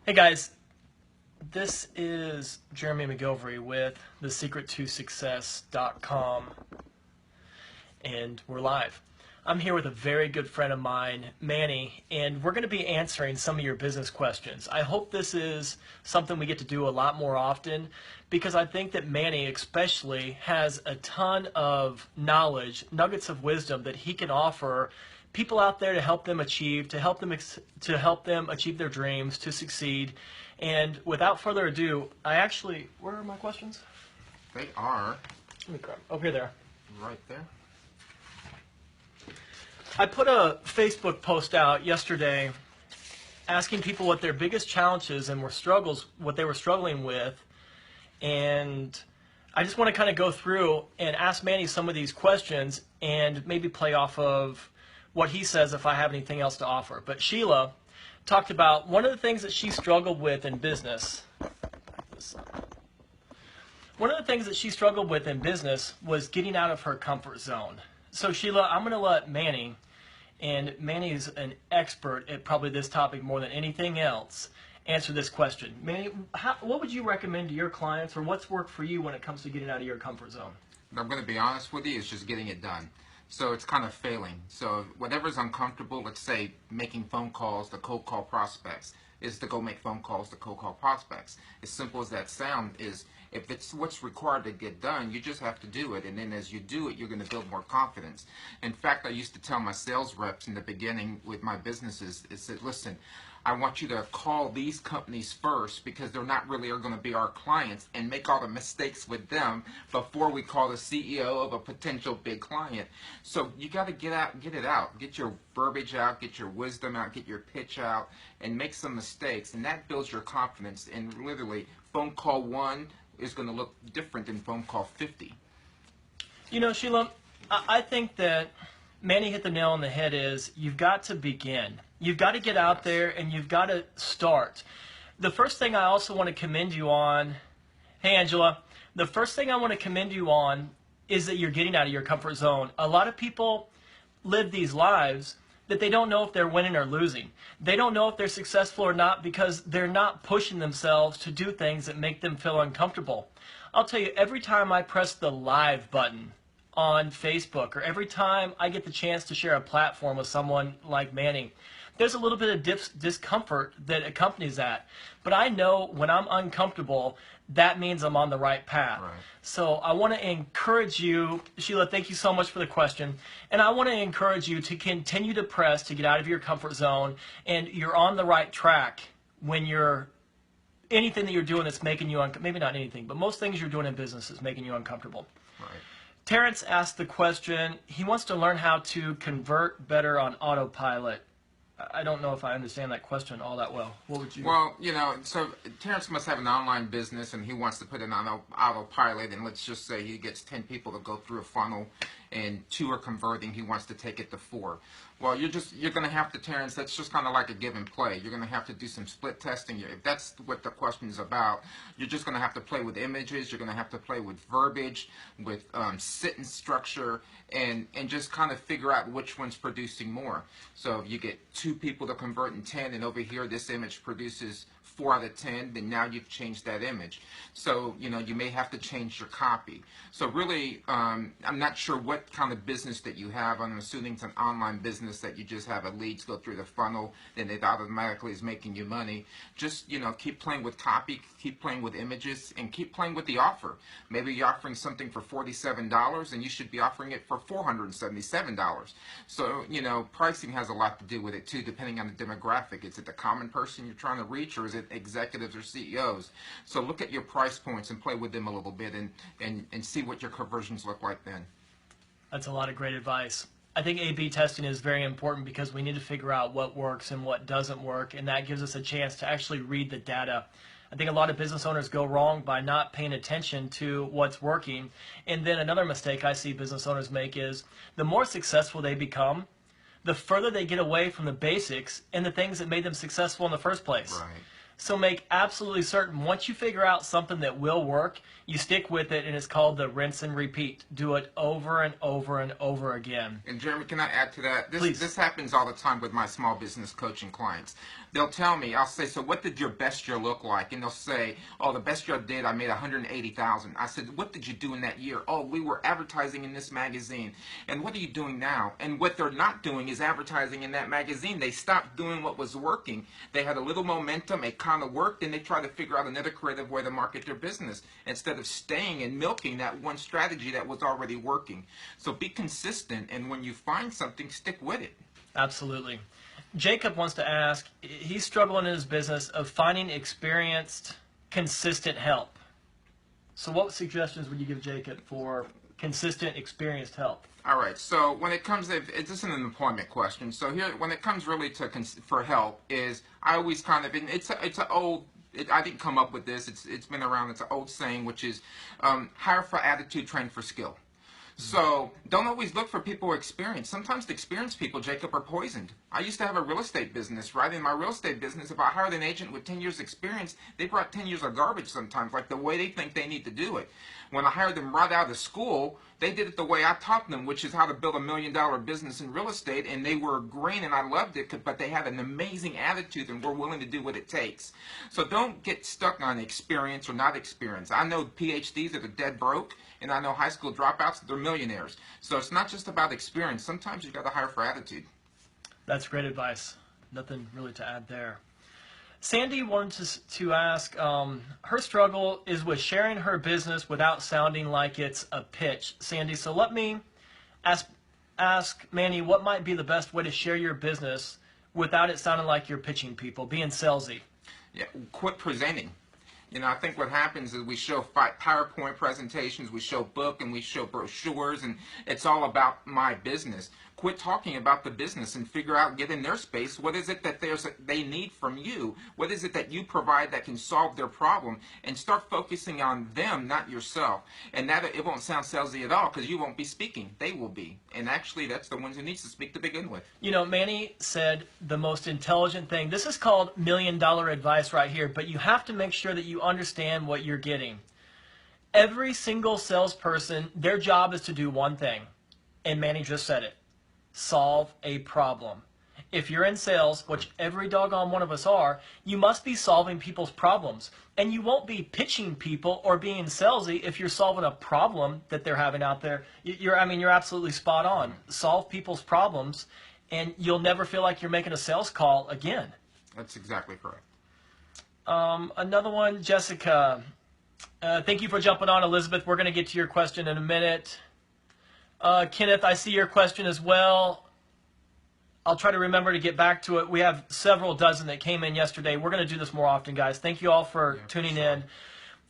Hey guys, this is Jeremy McGilvrey with thesecret2success.com, and we're live. I'm here with a very good friend of mine, Manny, and we're going to be answering some of your business questions. I hope this is something we get to do a lot more often, because I think that Manny especially has a ton of knowledge, nuggets of wisdom that he can offer people out there to help them achieve, to help them achieve their dreams, to succeed. And without further ado, where are my questions? They are Let me grab them. Over here. right there. I put a Facebook post out yesterday asking people what their biggest challenges and what they were struggling with. And I just want to kind of go through and ask Manny some of these questions and maybe play off of what he says if I have anything else to offer. But Sheila talked about one of the things that she struggled with in business. One of the things that she struggled with in business was getting out of her comfort zone. So Sheila, I'm going to let Manny, and Manny's an expert at probably this topic more than anything else, answer this question. Manny, what would you recommend to your clients, or what's worked for you when it comes to getting out of your comfort zone? I'm going to be honest with you, it's just getting it done. So it's kind of failing. So whatever's uncomfortable, let's say making phone calls to cold call prospects, is to go make phone calls to cold call prospects. As simple as that sound is, if it's what's required to get done, you just have to do it. And then as you do it, you're going to build more confidence. In fact, I used to tell my sales reps in the beginning with my businesses, is that, listen, I want you to call these companies first because they're not really are going to be our clients, and make all the mistakes with them before we call the CEO of a potential big client. So you got to get it out, get your verbiage out, get your wisdom out, get your pitch out, and make some mistakes, and that builds your confidence. And literally, phone call 1 is going to look different than phone call 50. You know, Sheila, I think that Manny hit the nail on the head. Is you've got to begin. You've got to get out there and you've got to start. The first thing I also want to commend you on, hey Angela, the first thing I want to commend you on is that you're getting out of your comfort zone. A lot of people live these lives that they don't know if they're winning or losing. They don't know if they're successful or not because they're not pushing themselves to do things that make them feel uncomfortable. I'll tell you, every time I press the live button on Facebook, or every time I get the chance to share a platform with someone like Manny, there's a little bit of discomfort that accompanies that. But I know when I'm uncomfortable, that means I'm on the right path. Right. So I want to encourage you, Sheila, thank you so much for the question. And I want to encourage you to continue to press to get out of your comfort zone. And you're on the right track when anything that you're doing that's making you, maybe not anything, but most things you're doing in business is making you uncomfortable. Right. Terrence asked the question, he wants to learn how to convert better on autopilot. I don't know if I understand that question all that well. What would you? Well, so Terrence must have an online business and he wants to put it on autopilot, and let's just say he gets 10 people to go through a funnel and 2 are converting. He wants to take it to 4. Well, you're going to have to, Terrence, that's just kind of like a give and play. You're going to have to do some split testing. If that's what the question is about, you're just going to have to play with images. You're going to have to play with verbiage, with sentence structure, and just kind of figure out which one's producing more. So if you get 2 people to convert in 10, and over here this image produces 4 out of 10, then now you've changed that image. So, you may have to change your copy. So really, I'm not sure what kind of business that you have. I'm assuming it's an online business that you just have leads go through the funnel, then it automatically is making you money. Just, keep playing with copy, keep playing with images, and keep playing with the offer. Maybe you're offering something for $47, and you should be offering it for $477. So, pricing has a lot to do with it too, depending on the demographic. Is it the common person you're trying to reach, or is it executives or CEOs? So look at your price points and play with them a little bit, and see what your conversions look like then. That's a lot of great advice. I think A/B testing is very important because we need to figure out what works and what doesn't work, and that gives us a chance to actually read the data. I think a lot of business owners go wrong by not paying attention to what's working. And then another mistake I see business owners make is the more successful they become, the further they get away from the basics and the things that made them successful in the first place. Right. So make absolutely certain once you figure out something that will work, you stick with it, and it's called the rinse and repeat. Do it over and over and over again. And Jeremy, can I add to that? Please. This happens all the time with my small business coaching clients. They'll tell me, I'll say, so what did your best year look like? And they'll say, oh, the best year I did, I made $180,000. I said, what did you do in that year? Oh, we were advertising in this magazine. And what are you doing now? And what they're not doing is advertising in that magazine. They stopped doing what was working. They had a little momentum, it kind of worked, and they tried to figure out another creative way to market their business instead of staying and milking that one strategy that was already working. So be consistent, and when you find something, stick with it. Absolutely. Jacob wants to ask, he's struggling in his business of finding experienced, consistent help. So what suggestions would you give Jacob for consistent, experienced help? All right. So when it comes, it's just an employment question. So here, when it comes really to for help, is I always kind of, and it's an old. I didn't come up with this. It's been around. It's an old saying, which is hire for attitude, train for skill. So don't always look for people with experience. Sometimes the experienced people, Jacob, are poisoned. I used to have a real estate business, right? In my real estate business, if I hired an agent with 10 years experience, they brought 10 years of garbage sometimes, like the way they think they need to do it. When I hired them right out of school, they did it the way I taught them, which is how to build $1 million business in real estate, and they were green, and I loved it, but they had an amazing attitude and were willing to do what it takes. So don't get stuck on experience or not experience. I know PhDs that are dead broke, and I know high school dropouts that they're millionaires. So it's not just about experience. Sometimes you got to hire for attitude. That's great advice. Nothing really to add there. Sandy wanted to ask, her struggle is with sharing her business without sounding like it's a pitch. Sandy, so let me ask Manny, what might be the best way to share your business without it sounding like you're pitching people, being salesy? Yeah, quit presenting. You know, I think what happens is we show PowerPoint presentations, we show book, and we show brochures, and it's all about my business. Quit talking about the business and figure out, get in their space. What is it that they need from you? What is it that you provide that can solve their problem? And start focusing on them, not yourself. And that it won't sound salesy at all because you won't be speaking. They will be. And actually, that's the ones who needs to speak to begin with. You know, Manny said the most intelligent thing. This is called $1 million advice right here, but you have to make sure that you understand what you're getting. Every single salesperson, their job is to do one thing, and Manny just said it. Solve a problem. If you're in sales, which every doggone one of us are, you must be solving people's problems. And you won't be pitching people or being salesy if you're solving a problem that they're having out there. You're absolutely spot on. Solve people's problems, and you'll never feel like you're making a sales call again. That's exactly correct. Another one, Jessica. Thank you for jumping on, Elizabeth. We're going to get to your question in a minute. Kenneth, I see your question as well. I'll try to remember to get back to it. We have several dozen that came in yesterday. We're going to do this more often, guys. Thank you all for tuning in.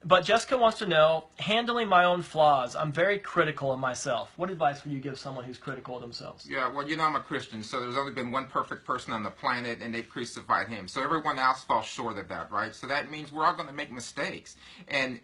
But Jessica wants to know, handling my own flaws. I'm very critical of myself. What advice would you give someone who's critical of themselves? Yeah, well, you know, I'm a Christian, so there's only been one perfect person on the planet, and they've crucified him. So everyone else falls short of that, right? So that means we're all going to make mistakes. And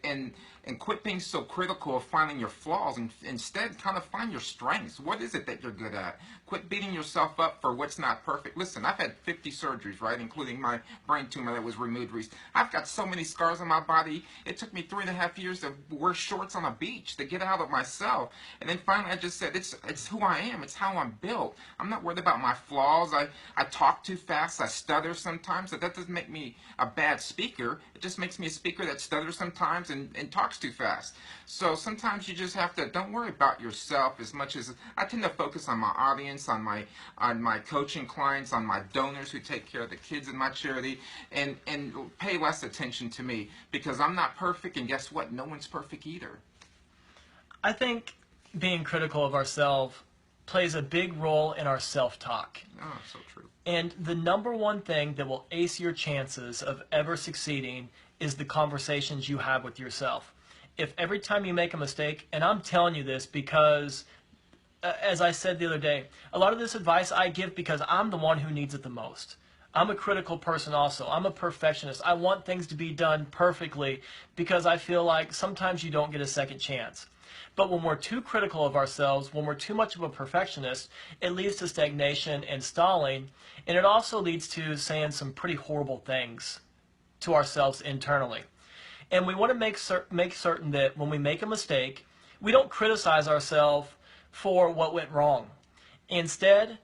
quit being so critical of finding your flaws, and instead kind of find your strengths. What is it that you're good at? Quit beating yourself up for what's not perfect. Listen, I've had 50 surgeries, right, including my brain tumor that was removed recently. I've got so many scars on my body. It took me 3.5 years to wear shorts on a beach to get out of myself. And then finally I just said, it's who I am. It's how I'm built. I'm not worried about my flaws. I talk too fast. I stutter sometimes. That doesn't make me a bad speaker. It just makes me a speaker that stutters sometimes and talks too fast. So sometimes you just have to, don't worry about yourself as much as, I tend to focus on my audience, on my coaching clients, on my donors who take care of the kids in my charity, and pay less attention to me, because I'm not perfect, and guess what? No one's perfect either. I think being critical of ourselves plays a big role in our self-talk. Oh, so true. And the number one thing that will ace your chances of ever succeeding is the conversations you have with yourself. If every time you make a mistake, and I'm telling you this because, as I said the other day, a lot of this advice I give because I'm the one who needs it the most. I'm a critical person also. I'm a perfectionist. I want things to be done perfectly because I feel like sometimes you don't get a second chance. But when we're too critical of ourselves, when we're too much of a perfectionist, it leads to stagnation and stalling, and it also leads to saying some pretty horrible things to ourselves internally. And we want to make certain that when we make a mistake, we don't criticize ourselves for what went wrong. Instead,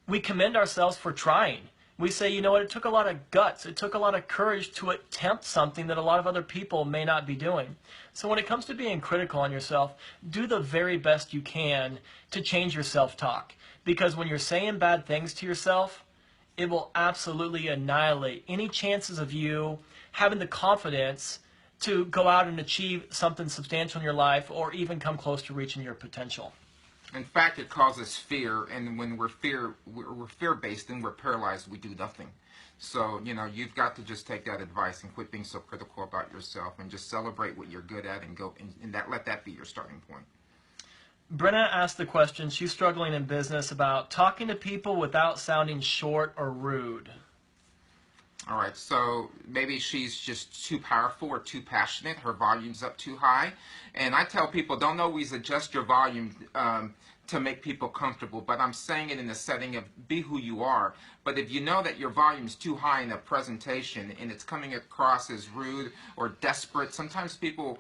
we commend ourselves for trying. We say, you know what, it took a lot of guts, it took a lot of courage to attempt something that a lot of other people may not be doing. So when it comes to being critical on yourself, do the very best you can to change your self-talk. Because when you're saying bad things to yourself, it will absolutely annihilate any chances of you having the confidence to go out and achieve something substantial in your life or even come close to reaching your potential. In fact, it causes fear, and when we're fear-based and we're paralyzed, we do nothing. So, you've got to just take that advice and quit being so critical about yourself and just celebrate what you're good at and go and let that be your starting point. Brenna asked the question, she's struggling in business, about talking to people without sounding short or rude. All right, so maybe she's just too powerful or too passionate. Her volume's up too high. And I tell people, don't always adjust your volume to make people comfortable, but I'm saying it in the setting of be who you are. But if you know that your volume's too high in a presentation and it's coming across as rude or desperate, sometimes people,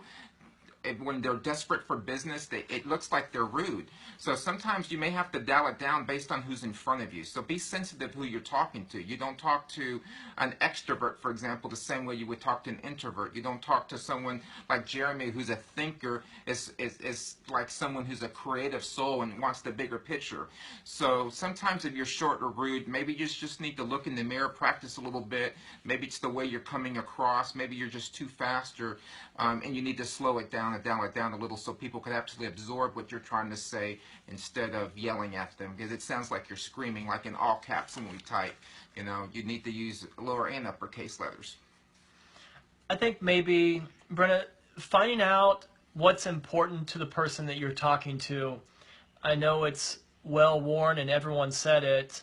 when they're desperate for business, it looks like they're rude. So sometimes you may have to dial it down based on who's in front of you. So be sensitive who you're talking to. You don't talk to an extrovert, for example, the same way you would talk to an introvert. You don't talk to someone like Jeremy, who's a thinker, is like someone who's a creative soul and wants the bigger picture. So sometimes if you're short or rude, maybe you just need to look in the mirror, practice a little bit. Maybe it's the way you're coming across. Maybe you're just too fast, and you need to slow it down and dial it down a little so people could actually absorb what you're trying to say instead of yelling at them, because it sounds like you're screaming, like in all caps when we type. You need to use lower and uppercase letters. I think maybe, Brenna, finding out what's important to the person that you're talking to. I know it's well worn and everyone said it.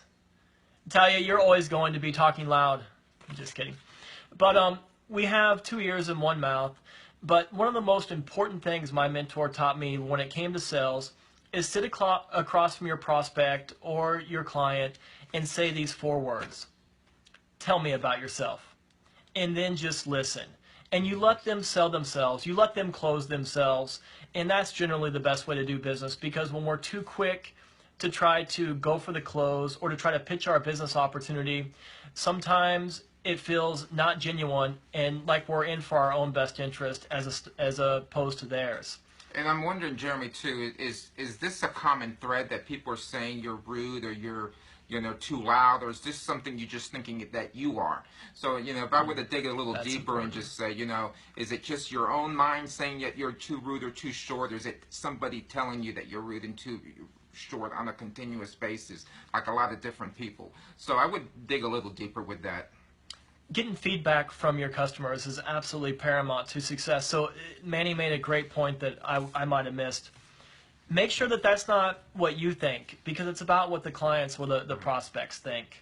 Talia, you're always going to be talking loud. I'm just kidding. But we have 2 ears and 1 mouth. But one of the most important things my mentor taught me when it came to sales is sit across from your prospect or your client and say these 4 words. Tell me about yourself. And then just listen. And you let them sell themselves. You let them close themselves. And that's generally the best way to do business, because when we're too quick to try to go for the close or to try to pitch our business opportunity, sometimes it feels not genuine and like we're in for our own best interest as opposed to theirs. And I'm wondering, Jeremy, too, is this a common thread that people are saying you're rude or you're too loud, or is this something you're just thinking that you are? So, if I were to dig a little deeper and just say, is it just your own mind saying that you're too rude or too short, or is it somebody telling you that you're rude and too short on a continuous basis, like a lot of different people? So I would dig a little deeper with that. Getting feedback from your customers is absolutely paramount to success. So Manny made a great point that I might have missed. Make sure that that's not what you think, because it's about what the clients or the prospects think.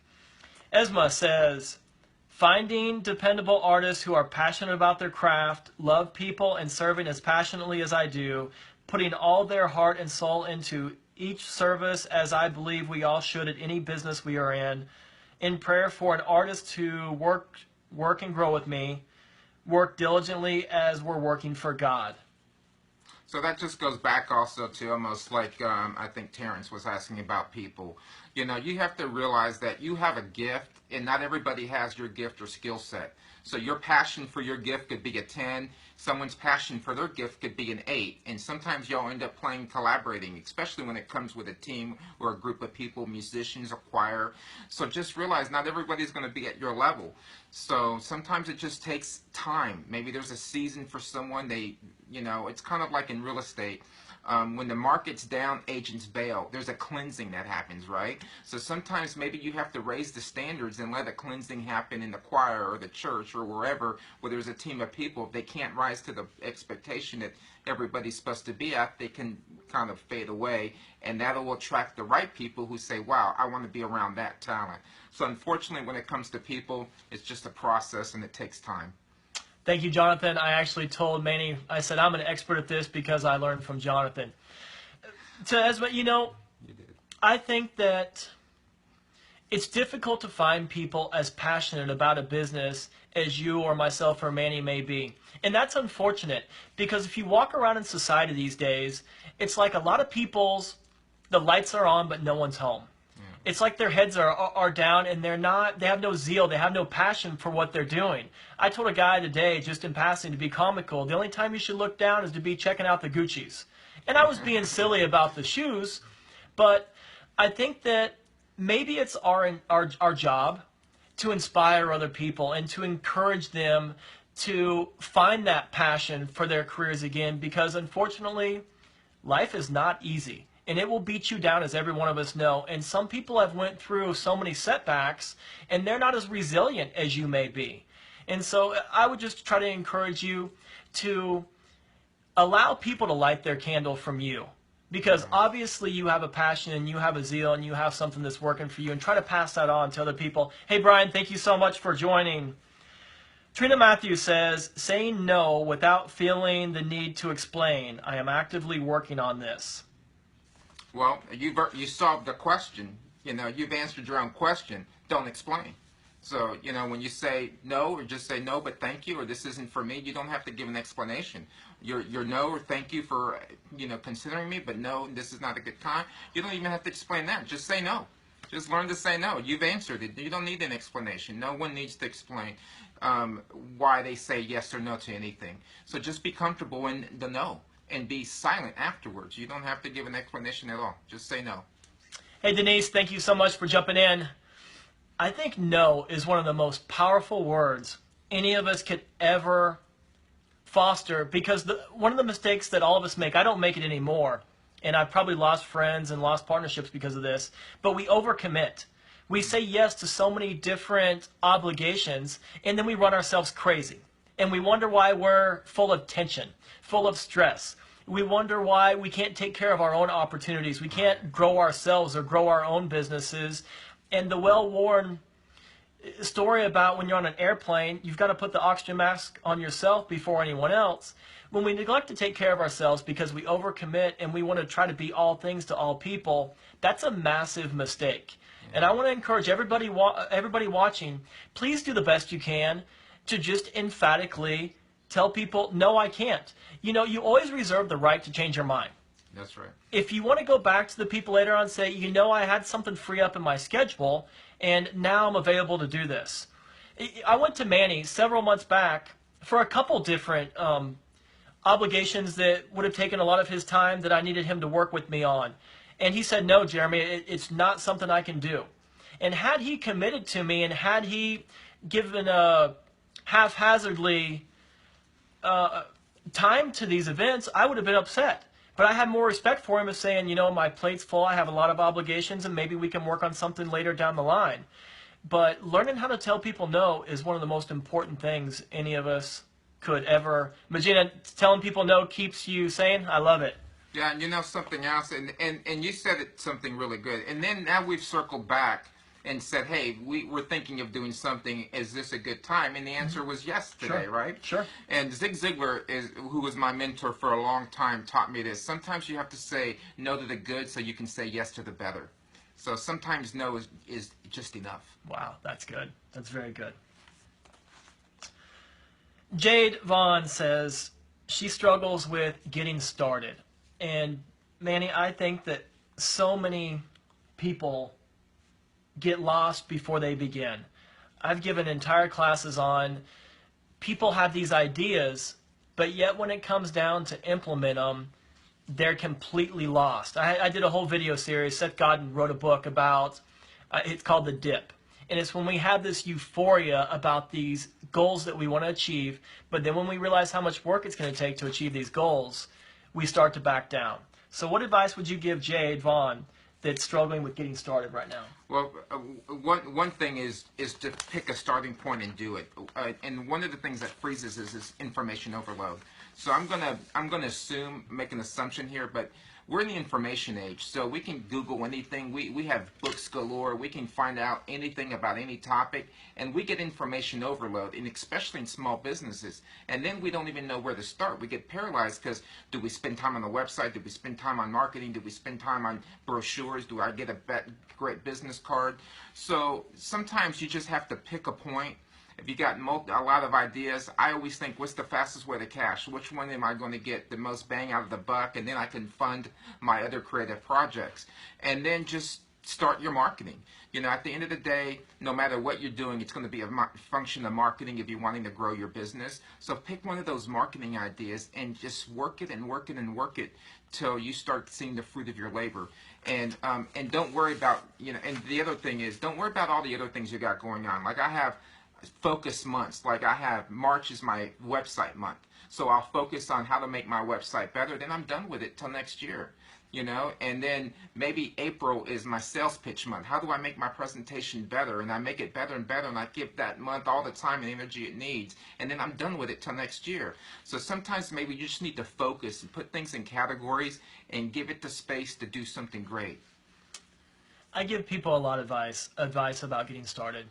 Esma says, finding dependable artists who are passionate about their craft, love people, and serving as passionately as I do, putting all their heart and soul into each service, as I believe we all should at any business we are in prayer for an artist to work and grow with me, work diligently as we're working for God. So that just goes back also to almost like I think Terrence was asking about people. You have to realize that you have a gift, and not everybody has your gift or skill set. So your passion for your gift could be a 10. Someone's passion for their gift could be an 8. And sometimes y'all end up collaborating, especially when it comes with a team or a group of people, musicians, a choir. So just realize not everybody's going to be at your level. So sometimes it just takes time. Maybe there's a season for someone. It's kind of like in real estate. When the market's down, agents bail. There's a cleansing that happens, right? So sometimes maybe you have to raise the standards and let a cleansing happen in the choir or the church or wherever where there's a team of people. If they can't rise to the expectation that everybody's supposed to be at, they can kind of fade away, and that will attract the right people who say, wow, I want to be around that talent. So unfortunately, when it comes to people, it's just a process and it takes time. Thank you, Jonathan. I actually told Manny, I said, I'm an expert at this because I learned from Jonathan. To Esma, You did. I think that It's difficult to find people as passionate about a business as you or myself or Manny may be. And that's unfortunate, because if you walk around in society these days, it's like a lot of people's, the lights are on but no one's home. It's like their heads are down, and they have no zeal, they have no passion for what they're doing. I told a guy today, just in passing, to be comical, the only time you should look down is to be checking out the Gucci's. And I was being silly about the shoes, but I think that maybe it's our job to inspire other people and to encourage them to find that passion for their careers again, because unfortunately, life is not easy. And it will beat you down, as every one of us know. And some people have went through so many setbacks, and they're not as resilient as you may be. And so I would just try to encourage you to allow people to light their candle from you. Because obviously you have a passion and you have a zeal and you have something that's working for you, and try to pass that on to other people. Hey, Brian, thank you so much for joining. Trina Matthews says, saying no without feeling the need to explain. I am actively working on this. Well, you solved the question. You've answered your own question. Don't explain. So, when you say no, or just say no, but thank you, or this isn't for me, you don't have to give an explanation. Your no, or thank you for, considering me, but no, this is not a good time. You don't even have to explain that. Just say no. Just learn to say no. You've answered it. You don't need an explanation. No one needs to explain why they say yes or no to anything. So just be comfortable in the no. And be silent afterwards. You don't have to give an explanation at all. Just say no. Hey, Denise, thank you so much for jumping in. I think no is one of the most powerful words any of us could ever foster, because one of the mistakes that all of us make, I don't make it anymore, and I've probably lost friends and lost partnerships because of this, but we overcommit. We say yes to so many different obligations, and then we run ourselves crazy. And we wonder why we're full of tension, full of stress. We wonder why we can't take care of our own opportunities. We can't grow ourselves or grow our own businesses. And the well-worn story about when you're on an airplane, you've got to put the oxygen mask on yourself before anyone else. When we neglect to take care of ourselves because we overcommit and we want to try to be all things to all people, that's a massive mistake. And I want to encourage everybody watching, please do the best you can to just emphatically tell people, no, I can't. You always reserve the right to change your mind. That's right. If you want to go back to the people later on and say, I had something free up in my schedule, and now I'm available to do this. I went to Manny several months back for a couple different obligations that would have taken a lot of his time that I needed him to work with me on. And he said, no, Jeremy, it's not something I can do. And had he committed to me, and had he given a haphazardly time to these events, I would have been upset. But I had more respect for him as saying, my plate's full, I have a lot of obligations, and maybe we can work on something later down the line. But learning how to tell people no is one of the most important things any of us could ever. Magina, telling people no keeps you sane? I love it. Yeah, and something else, and you said something really good. And then now we've circled back and said, hey, we're thinking of doing something. Is this a good time? And the answer was yes today, Sure. right? Sure. And Zig Ziglar, who was my mentor for a long time, taught me this. Sometimes you have to say no to the good so you can say yes to the better. So sometimes no is just enough. Wow, that's good. That's very good. Jade Vaughn says she struggles with getting started. And Manny, I think that so many people get lost before they begin. I've given entire classes on people have these ideas, but yet when it comes down to implement them, they're completely lost. I did a whole video series. Seth Godin wrote a book about, it's called The Dip. And it's when we have this euphoria about these goals that we want to achieve, but then when we realize how much work it's going to take to achieve these goals, we start to back down. So what advice would you give Jade Vaughn that's struggling with getting started right now? Well, one thing is to pick a starting point and do it. And one of the things that freezes is information overload. So I'm gonna make an assumption here, but we're in the information age, so we can Google anything. We have books galore. We can find out anything about any topic, and we get information overload, and especially in small businesses. And then we don't even know where to start. We get paralyzed because do we spend time on the website? Do we spend time on marketing? Do we spend time on brochures? Do I get a great business card? So sometimes you just have to pick a point. If you got a lot of ideas, I always think, what's the fastest way to cash? Which one am I going to get the most bang out of the buck? And then I can fund my other creative projects. And then just start your marketing. You know, at the end of the day, no matter what you're doing, it's going to be a function of marketing if you're wanting to grow your business. So pick one of those marketing ideas and just work it and work it and work it till you start seeing the fruit of your labor. And don't worry about, you know, and the other thing is, don't worry about all the other things you got going on. Like I have focus months. Like I have March is my website month, so I'll focus on how to make my website better. Then I'm done with it till next year, you know. And then maybe April is my sales pitch month. How do I make my presentation better? And I make it better and better, and I give that month all the time and energy it needs, and then I'm done with it till next year. So sometimes maybe you just need to focus and put things in categories and give it the space to do something great. I give people a lot of advice about getting started.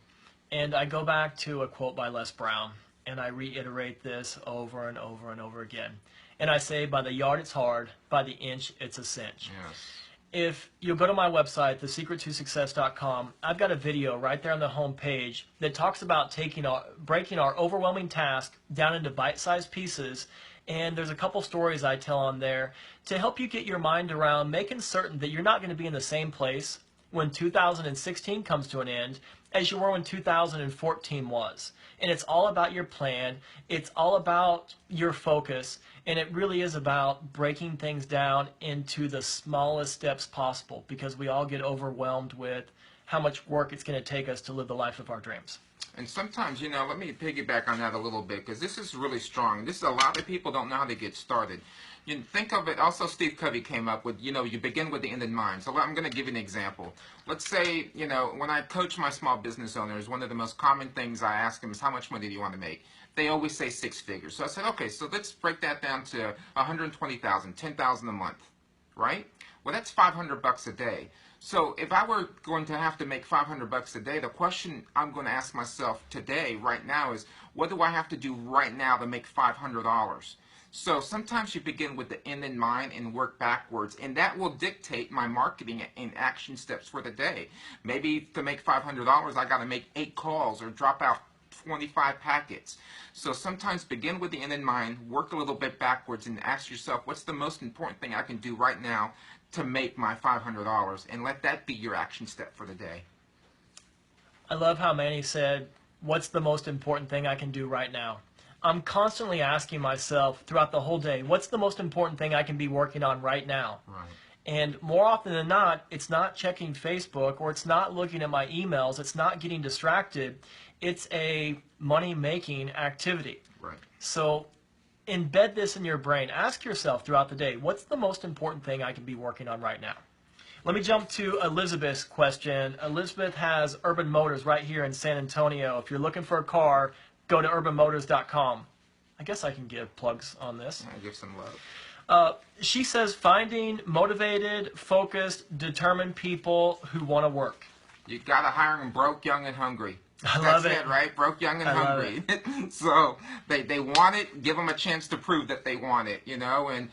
And I go back to a quote by Les Brown, and I reiterate this over and over and over again. And I say, by the yard it's hard, by the inch it's a cinch. Yes. If you go to my website, thesecretttosuccess.com, I've got a video right there on the home page that talks about breaking our overwhelming task down into bite-sized pieces. And there's a couple stories I tell on there to help you get your mind around making certain that you're not going to be in the same place when 2016 comes to an end as you were when 2014 was. And it's all about your plan. It's all about your focus. And it really is about breaking things down into the smallest steps possible, because we all get overwhelmed with how much work it's going to take us to live the life of our dreams. And sometimes, you know, let me piggyback on that a little bit, because this is really strong. This is a lot of people don't know how to get started. You think of it, also Steve Covey came up with, you know, you begin with the end in mind. So I'm going to give you an example. Let's say, you know, when I coach my small business owners, one of the most common things I ask them is, how much money do you want to make? They always say 6 figures. So I said, okay, so let's break that down to 120,000, 10,000 a month, right? Well, that's $500 a day. So if I were going to have to make $500 a day, the question I'm going to ask myself today, right now, is what do I have to do right now to make $500? So sometimes you begin with the end in mind and work backwards, and that will dictate my marketing and action steps for the day. Maybe to make $500, I got to make 8 calls or drop out 25 packets. So sometimes begin with the end in mind, work a little bit backwards, and ask yourself, what's the most important thing I can do right now to make my $500, and let that be your action step for the day. I love how Manny said, what's the most important thing I can do right now? I'm constantly asking myself throughout the whole day, what's the most important thing I can be working on right now? Right. And more often than not, it's not checking Facebook, or it's not looking at my emails, it's not getting distracted. It's a money-making activity. Right. So embed this in your brain. Ask yourself throughout the day, what's the most important thing I can be working on right now? Let me jump to Elizabeth's question. Elizabeth has Urban Motors right here in San Antonio. If you're looking for a car, go to urbanmotors.com. I guess I can give plugs on this. I'll give some love. She says, finding motivated, focused, determined people who want to work. You got to hire them broke, young, and hungry. I love That's it. it, right? Broke, young, and hungry. So they want it. Give them a chance to prove that they want it, you know. And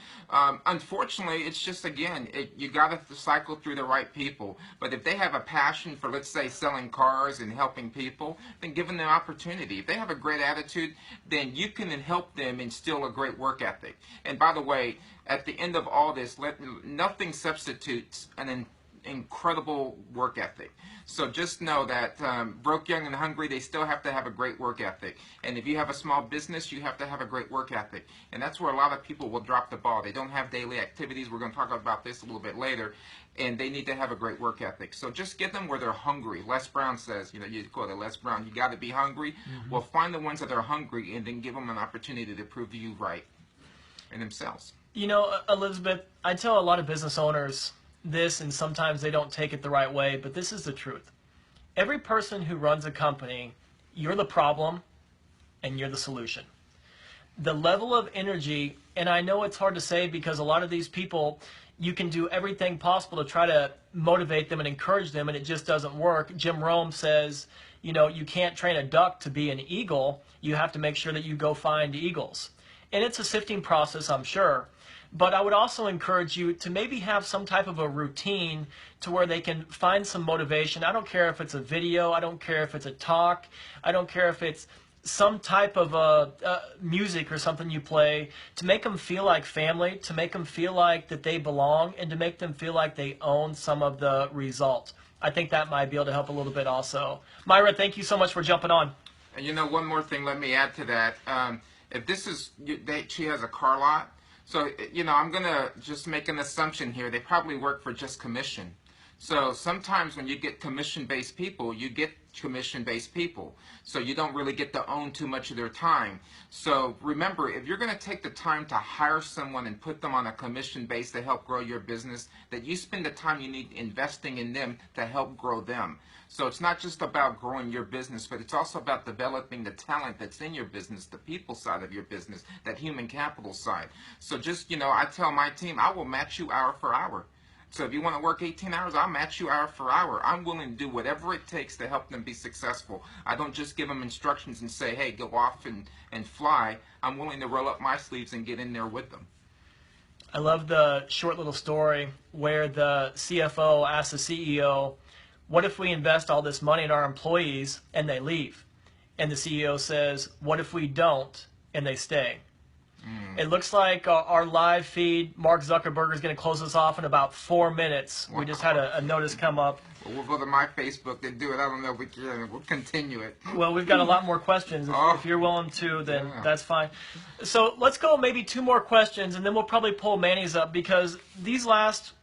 unfortunately, it's just, again, you got to cycle through the right people. But if they have a passion for, let's say, selling cars and helping people, then give them the opportunity. If they have a great attitude, then you can help them instill a great work ethic. And by the way, at the end of all this, nothing substitutes an incredible work ethic. So just know that broke, young, and hungry, they still have to have a great work ethic. And if you have a small business, you have to have a great work ethic. And that's where a lot of people will drop the ball. They don't have daily activities. We're going to talk about this a little bit later. And they need to have a great work ethic. So just get them where they're hungry. Les Brown says, you know, you quote it, Les Brown, you got to be hungry. Mm-hmm. Well, find the ones that are hungry and then give them an opportunity to prove you right in themselves. You know, Elizabeth, I tell a lot of business owners this, and sometimes they don't take it the right way, but this is the truth. Every person who runs a company, you're the problem and you're the solution. the level of energy, and I know it's hard to say because a lot of these people, you can do everything possible to try to motivate them and encourage them, and it just doesn't work. Jim Rome says, you know, you can't train a duck to be an eagle. You have to make sure that you go find eagles. And it's a sifting process, I'm sure. But I would also encourage you to maybe have some type of a routine to where they can find some motivation. I don't care if it's a video. I don't care if it's a talk. I don't care if it's some type of music or something you play to make them feel like family, to make them feel like that they belong, and to make them feel like they own some of the results. I think that might be able to help a little bit also. Myra, thank you so much for jumping on. And you know, one more thing, let me add to that. If this is, she has a car lot, so, you know, I'm going to just make an assumption here. They probably work for just commission. So sometimes when you get commission-based people, you get commission-based people. So you don't really get to own too much of their time. So remember, if you're going to take the time to hire someone and put them on a commission base to help grow your business, that you spend the time you need investing in them to help grow them. So it's not just about growing your business, but it's also about developing the talent that's in your business, the people side of your business, that human capital side. So just, you know, I tell my team, I will match you hour for hour. So if you want to work 18 hours, I'll match you hour for hour. I'm willing to do whatever it takes to help them be successful. I don't just give them instructions and say, hey, go off and fly. I'm willing to roll up my sleeves and get in there with them. I love the short little story where the CFO asks the CEO, what if we invest all this money in our employees and they leave? And the CEO says, what if we don't and they stay? It looks like our live feed, Mark Zuckerberg is going to close us off in about 4 minutes. We just had a notice come up. Well, we'll go to my Facebook and do it. I don't know if we can. We'll continue it. Well, we've got a lot more questions. If you're willing to, then that's fine. So let's go maybe 2 more questions, and then we'll probably pull Manny's up because these last...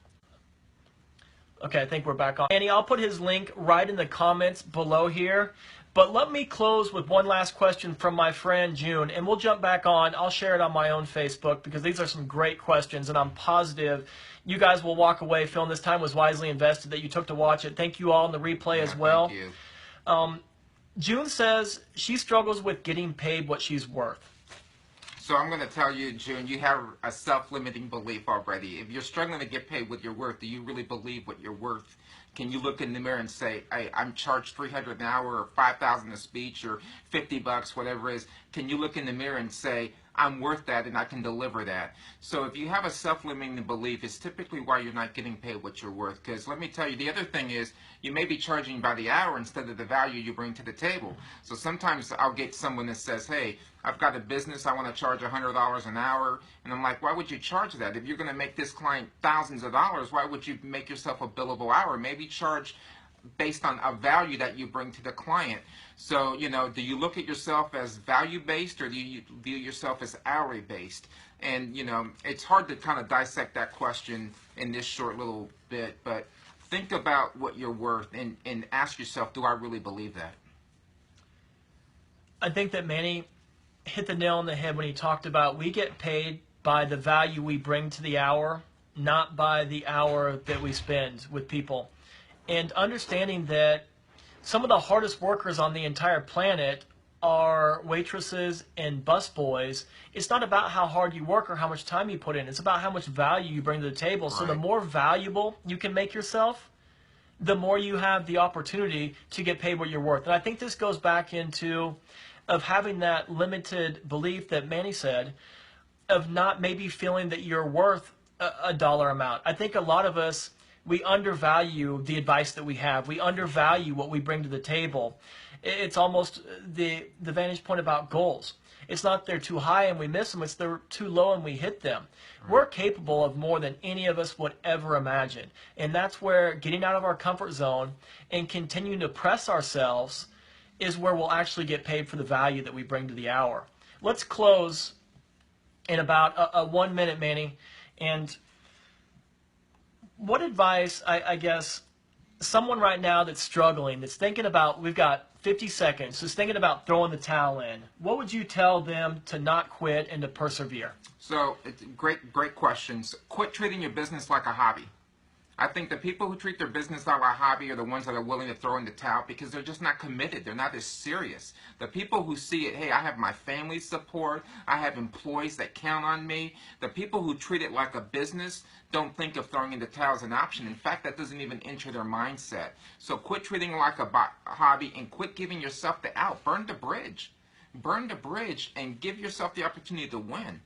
Okay, I think we're back on. Manny, I'll put his link right in the comments below here. But let me close with one last question from my friend June, and we'll jump back on. I'll share it on my own Facebook because these are some great questions, and I'm positive you guys will walk away feeling this time was wisely invested that you took to watch it. Thank you all in the replay as well. Thank you. June says she struggles with getting paid what she's worth. So I'm going to tell you, June, you have a self-limiting belief already. If you're struggling to get paid what you're worth, do you really believe what you're worth? Can you look in the mirror and say, hey, I'm charged $300 an hour or $5,000 a speech or $50, whatever it is? Can you look in the mirror and say, I'm worth that and I can deliver that? So if you have a self-limiting belief, it's typically why you're not getting paid what you're worth. Because let me tell you, the other thing is you may be charging by the hour instead of the value you bring to the table. So sometimes I'll get someone that says, hey, I've got a business, I want to charge $100 an hour. And I'm like, why would you charge that? If you're going to make this client thousands of dollars, why would you make yourself a billable hour? Maybe charge based on a value that you bring to the client. So, you know, do you look at yourself as value-based or do you view yourself as hourly-based? And, you know, it's hard to kind of dissect that question in this short little bit, but think about what you're worth and ask yourself, do I really believe that? I think that Manny hit the nail on the head when he talked about we get paid by the value we bring to the hour, not by the hour that we spend with people. And understanding that some of the hardest workers on the entire planet are waitresses and busboys. It's not about how hard you work or how much time you put in. It's about how much value you bring to the table. So the more valuable you can make yourself, the more you have the opportunity to get paid what you're worth. And I think this goes back into of having that limited belief that Manny said, of not maybe feeling that you're worth a dollar amount. I think a lot of us, we undervalue the advice that we have. We undervalue what we bring to the table. It's almost the vantage point about goals. It's not they're too high and we miss them. It's they're too low and we hit them. Right. We're capable of more than any of us would ever imagine. And that's where getting out of our comfort zone and continuing to press ourselves is where we'll actually get paid for the value that we bring to the hour. Let's close in about a 1 minute, Manny. And what advice, I guess, someone right now that's struggling, that's thinking about, we've got 50 seconds, just thinking about throwing the towel in, what would you tell them to not quit and to persevere? So, great questions. Quit treating your business like a hobby. I think the people who treat their business like a hobby are the ones that are willing to throw in the towel because they're just not committed. They're not as serious. The people who see it, hey, I have my family's support. I have employees that count on me. The people who treat it like a business don't think of throwing in the towel as an option. In fact, that doesn't even enter their mindset. So quit treating it like a hobby and quit giving yourself the out. Burn the bridge. Burn the bridge and give yourself the opportunity to win.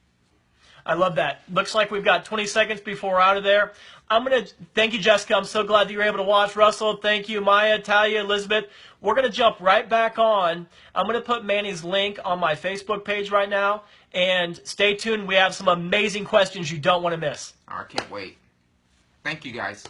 I love that. Looks like we've got 20 seconds before we're out of there. I'm going to thank you, Jessica. I'm so glad that you were able to watch. Russell, thank you. Maya, Talia, Elizabeth. We're going to jump right back on. I'm going to put Manny's link on my Facebook page right now. And stay tuned. We have some amazing questions you don't want to miss. I can't wait. Thank you, guys.